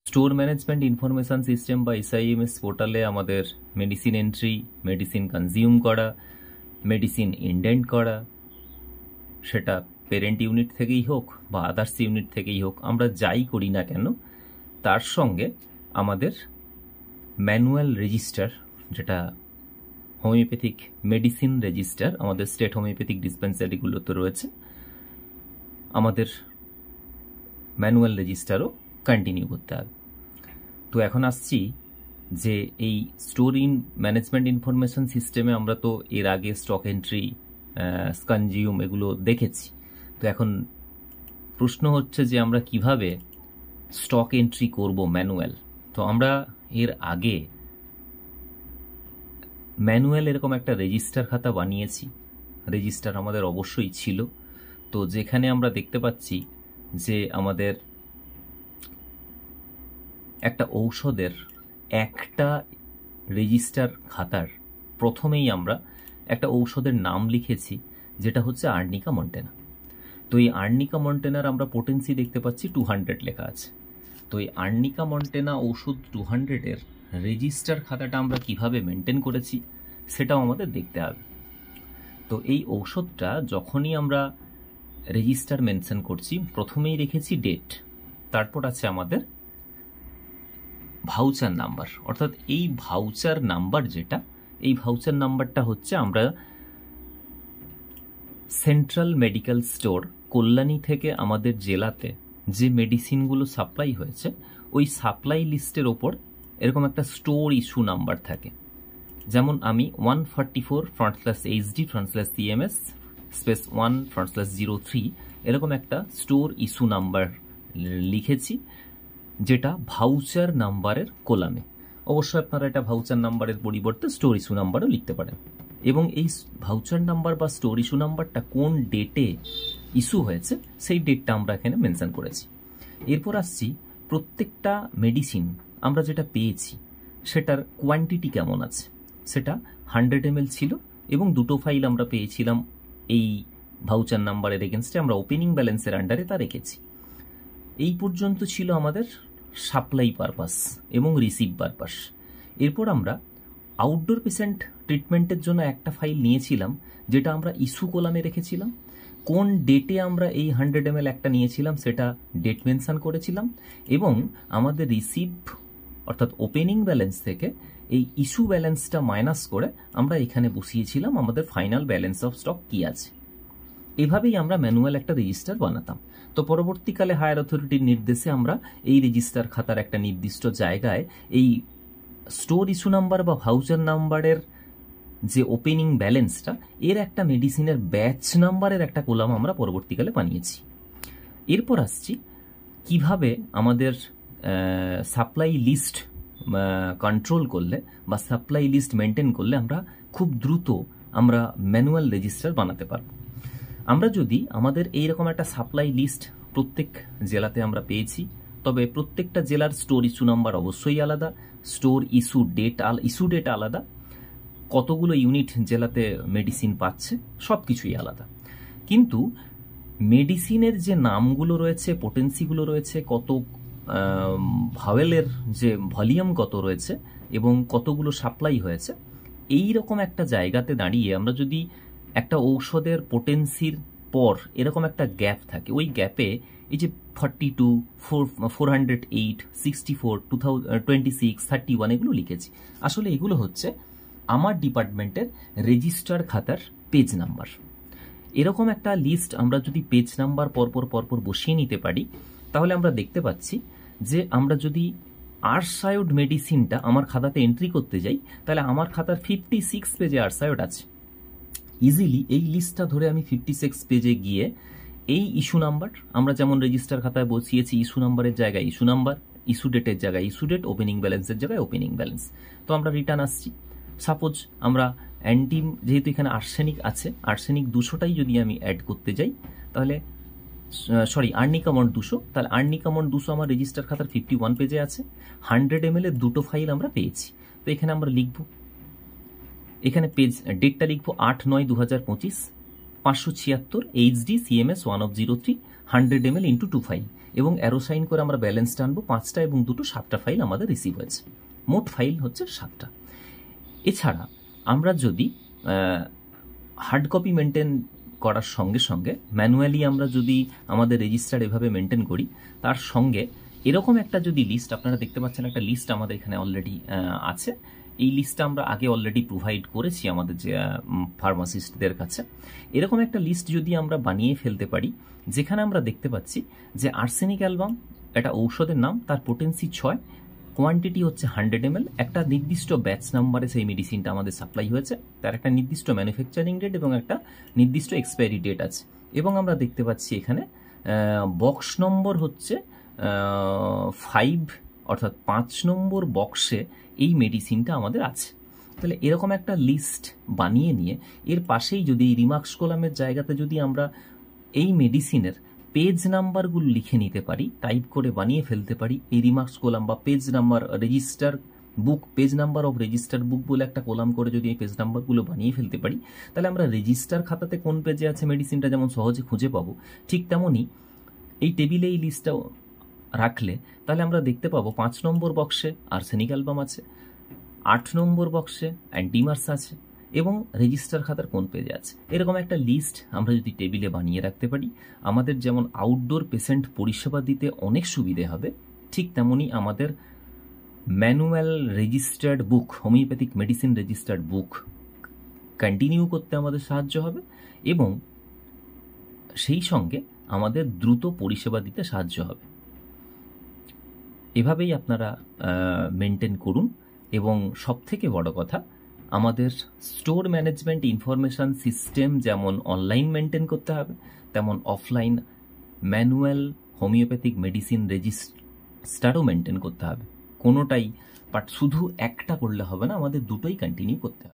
Store management information system বা এসআইএমএস পোর্টালে আমাদের মেডিসিন এন্ট্রি, মেডিসিন কনজিউম করা, মেডিসিন ইনডেন্ট করা, সেটা পেরেন্ট ইউনিট থেকেই হোক বা আদার্স ইউনিট থেকেই হোক, আমরা যাই করি না কেন তার সঙ্গে আমাদের ম্যানুয়াল রেজিস্টার, যেটা হোমিওপ্যাথিক মেডিসিন রেজিস্টার আমাদের স্টেট হোমিওপ্যাথিক ডিসপেন্সারিগুলোতে রয়েছে, আমাদের ম্যানুয়াল রেজিস্টারও কন্টিনিউ করতে হবে। তো এখন আসছি যে এই স্টোর ইন ম্যানেজমেন্ট ইনফরমেশন সিস্টেমে আমরা তো এর আগে স্টক এন্ট্রি, কনজিউম এগুলো দেখেছি। তো এখন প্রশ্ন হচ্ছে যে আমরা কিভাবে স্টক এন্ট্রি করব ম্যানুয়াল। তো আমরা এর আগে ম্যানুয়াল এরকম একটা রেজিস্টার খাতা বানিয়েছি, রেজিস্টার আমাদের অবশ্যই ছিল। তো যেখানে আমরা দেখতে পাচ্ছি যে আমাদের একটা ঔষধের একটা রেজিস্টার খাতার প্রথমেই আমরা একটা ঔষধের নাম লিখেছি, যেটা হচ্ছে আর্নিকা মন্টেনা। তো এই আর্নিকা মন্টেনার আমরা পোটেন্সি দেখতে পাচ্ছি 200 লেখা আছে। তো এই আর্নিকা মন্টেনা ওষুধ 200-এর রেজিস্টার খাতাটা আমরা কিভাবে মেনটেন করেছি সেটাও আমাদের দেখতে হবে। তো এই ঔষধটা যখনই আমরা রেজিস্টার মেনশন করছি, প্রথমেই রেখেছি ডেট, তারপর আছে আমাদের ভাউচার নাম্বার, অর্থাৎ এই ভাউচার নাম্বার যেটা, এই ভাউচার নাম্বারটা হচ্ছে আমরা সেন্ট্রাল মেডিকেল স্টোর কল্যাণী থেকে আমাদের জেলাতে যে মেডিসিনগুলো সাপ্লাই হয়েছে ওই সাপ্লাই লিস্টের ওপর এরকম একটা স্টোর ইস্যু নাম্বার থাকে। যেমন আমি 144/HD/CMS স্পেস 1/03 এরকম একটা স্টোর ইস্যু নাম্বার লিখেছি, যেটা ভাউচার নাম্বারের কলামে। অবশ্যই আপনারা এটা ভাউচার নাম্বারের পরিবর্তে স্টোর ইস্যু নাম্বারও লিখতে পারেন। এবং এই ভাউচার নাম্বার বা স্টোর ইস্যু নাম্বারটা কোন ডেটে ইস্যু হয়েছে সেই ডেটটা আমরা এখানে মেনশন করেছি। এরপর আসছি প্রত্যেকটা মেডিসিন আমরা যেটা পেয়েছি সেটার কোয়ান্টিটি কেমন আছে। সেটা 100 ml ছিল এবং দুটো ফাইল আমরা পেয়েছিলাম এই ভাউচার নাম্বারের এগেনস্টে, আমরা ওপেনিং ব্যালেন্সের আন্ডারে তা রেখেছি। এই পর্যন্ত ছিল আমাদের সাপ্লাই পারপাস এবং রিসিভ পারপাস। এরপর আমরা আউটডোর পেশেন্ট ট্রিটমেন্টের জন্য একটা ফাইল নিয়েছিলাম, যেটা আমরা ইস্যু কলামে রেখেছিলাম। কোন ডেটে আমরা এই 100 ml একটা নিয়েছিলাম সেটা ডেট মেনশন করেছিলাম, এবং আমাদের রিসিভ অর্থাৎ ওপেনিং ব্যালেন্স থেকে এই ইস্যু ব্যালেন্সটা মাইনাস করে আমরা এখানে বসিয়েছিলাম আমাদের ফাইনাল ব্যালেন্স অফ স্টক কি আছে। এভাবেই আমরা ম্যানুয়াল একটা রেজিস্টার বানাতাম। তো পরবর্তীকালে হায়ার অথরিটির নির্দেশে আমরা এই রেজিস্টার খাতার একটা নির্দিষ্ট জায়গায় এই স্টোর ইস্যু নাম্বার বা ভাউচার নাম্বারের যে ওপেনিং ব্যালেন্সটা, এর একটা মেডিসিনের ব্যাচ নাম্বারের একটা কলাম আমরা পরবর্তীকালে বানিয়েছি। এরপর আসছি কিভাবে আমাদের সাপ্লাই লিস্ট কন্ট্রোল করলে বা সাপ্লাই লিস্ট মেনটেন করলে আমরা খুব দ্রুত আমরা ম্যানুয়াল রেজিস্টার বানাতে পারব। আমরা যদি আমাদের এইরকম একটা সাপ্লাই লিস্ট প্রত্যেক জেলাতে আমরা পেয়েছি, তবে প্রত্যেকটা জেলার স্টোর ইস্যু নাম্বার অবশ্যই আলাদা, স্টোর ইস্যু ডেট আলাদা, কতগুলো ইউনিট জেলাতে মেডিসিন পাচ্ছে সব কিছুই আলাদা। কিন্তু মেডিসিনের যে নামগুলো রয়েছে, পোটেন্সিগুলো রয়েছে, কত ভাওয়েলের যে ভলিউম কত রয়েছে এবং কতগুলো সাপ্লাই হয়েছে, এই রকম একটা জায়গাতে দাঁড়িয়ে আমরা যদি একটা ঔষধের পোটেন্সির পর এরকম একটা গ্যাপ থাকে, ওই গ্যাপে এই যে 42, 408, 64, 26, 31 এগুলো লিখেছি, আসলে এগুলো হচ্ছে আমার ডিপার্টমেন্টের রেজিস্টার খাতার পেজ নাম্বার। এরকম একটা লিস্ট আমরা যদি পেজ নাম্বার পরপর বসিয়ে নিতে পারি, তাহলে আমরা দেখতে পাচ্ছি যে আমরা যদি আরসায়োড মেডিসিনটা আমার খাতাতে এন্ট্রি করতে যাই, তাহলে আমার খাতার 56 পেজে আরসায়োড আছে। ইজিলি এই লিস্টটা ধরে আমি 56 পেজে গিয়ে এই ইস্যু নাম্বার, আমরা যেমন রেজিস্টার খাতায় বসিয়েছি ইস্যু নাম্বারের জায়গায় ইস্যু নাম্বার, ইস্যু ডেটের জায়গায় ইস্যু ডেট, ওপেনিং ব্যালেন্সের জায়গায় ওপেনিং ব্যালেন্স, তো আমরা রিটার্ন আসছি। সাপোজ আমরা যেহেতু এখানে আর্সেনিক আছে, আর্সেনিক 200টাই যদি আমি অ্যাড করতে যাই, তাহলে আর্নিকামন্ট 200, তাহলে আর্নিকামন্ট 200 আমার রেজিস্টার খাতার 51 পেজে আছে। 100 ml এর দুটো ফাইল আমরা পেয়েছি। তো এখানে আমরা লিখব, এখানে পেজ ডেটটা লিখবো 8/9/2025, 576 HD CMS 1/03 100 ml × 2 ফাইল। এবং অ্যারো সাইন করে আমরা ব্যালেন্স টানবো 5টা এবং 2টো 7টা ফাইল আমাদের রিসিভ হয়েছে, মোট ফাইল হচ্ছে 7টা। এছাড়া আমরা যদি হার্ড কপি মেনটেন করার সঙ্গে সঙ্গে ম্যানুয়ালি আমরা যদি আমাদের রেজিস্টার এভাবে মেনটেন করি, তার সঙ্গে এরকম একটা যদি লিস্ট, আপনারা দেখতে পাচ্ছেন একটা লিস্ট আমাদের এখানে অলরেডি আছে, এই লিস্টটা আমরা আগে অলরেডি প্রোভাইড করেছি আমাদের যে ফার্মাসিস্টদের কাছে। এরকম একটা লিস্ট যদি আমরা বানিয়ে ফেলতে পারি, যেখানে আমরা দেখতে পাচ্ছি যে আর্সেনিক অ্যালবাম একটা ঔষধের নাম, তার পোটেন্সি 6, কোয়ান্টিটি হচ্ছে 100 ml, একটা নির্দিষ্ট ব্যাচ নাম্বারে সেই মেডিসিনটা আমাদের সাপ্লাই হয়েছে, তার একটা নির্দিষ্ট ম্যানুফ্যাকচারিং ডেট এবং একটা নির্দিষ্ট এক্সপায়ারি ডেট আছে। এবং আমরা দেখতে পাচ্ছি এখানে বক্স নম্বর হচ্ছে 5, অর্থাৎ 5 নম্বর বক্সে এই মেডিসিনটা আমাদের আছে। তাহলে এরকম একটা লিস্ট বানিয়ে নিয়ে এর পাশেই যদি এই রিমার্কস কলামের জায়গাতে যদি আমরা এই মেডিসিনের পেজ নাম্বারগুলো লিখে নিতে পারি, টাইপ করে বানিয়ে ফেলতে পারি, এই রিমার্কস কলাম বা page number register book, page number of register book বলে একটা কলাম করে যদি এই পেজ নাম্বারগুলো বানিয়ে ফেলতে পারি, তাহলে আমরা রেজিস্টার খাতাতে কোন পেজে আছে মেডিসিনটা যেমন সহজে খুঁজে পাবো, ঠিক তেমনই এই টেবিলে এই লিস্টটাও রাখলে তাহলে আমরা দেখতে পাবো 5 নম্বর বক্সে আর্সেনিক অ্যালবাম আছে, 8 নম্বর বক্সে অ্যান্টিমার্স আছে এবং রেজিস্টার খাতার কোন পেজে আছে। এরকম একটা লিস্ট আমরা যদি টেবিলে বানিয়ে রাখতে পারি, আমাদের যেমন আউটডোর পেশেন্ট পরিষেবা দিতে অনেক সুবিধে হবে, ঠিক তেমনই আমাদের ম্যানুয়াল রেজিস্টার্ড বুক, হোমিওপ্যাথিক মেডিসিন রেজিস্টার্ড বুক কন্টিনিউ করতে আমাদের সাহায্য হবে এবং সেই সঙ্গে আমাদের দ্রুত পরিষেবা দিতে সাহায্য হবে। এভাবেই আপনারা মেনটেন করুন। এবং সবথেকে বড় কথা, আমাদের স্টোর ম্যানেজমেন্ট ইনফরমেশন সিস্টেম যেমন অনলাইন মেনটেন করতে হবে, তেমন অফলাইন ম্যানুয়াল হোমিওপ্যাথিক মেডিসিন রেজিস্টারও মেনটেন করতে হবে। কোনোটাই, বাট শুধু একটা করলে হবে না, আমাদের দুটোই কন্টিনিউ করতে হবে।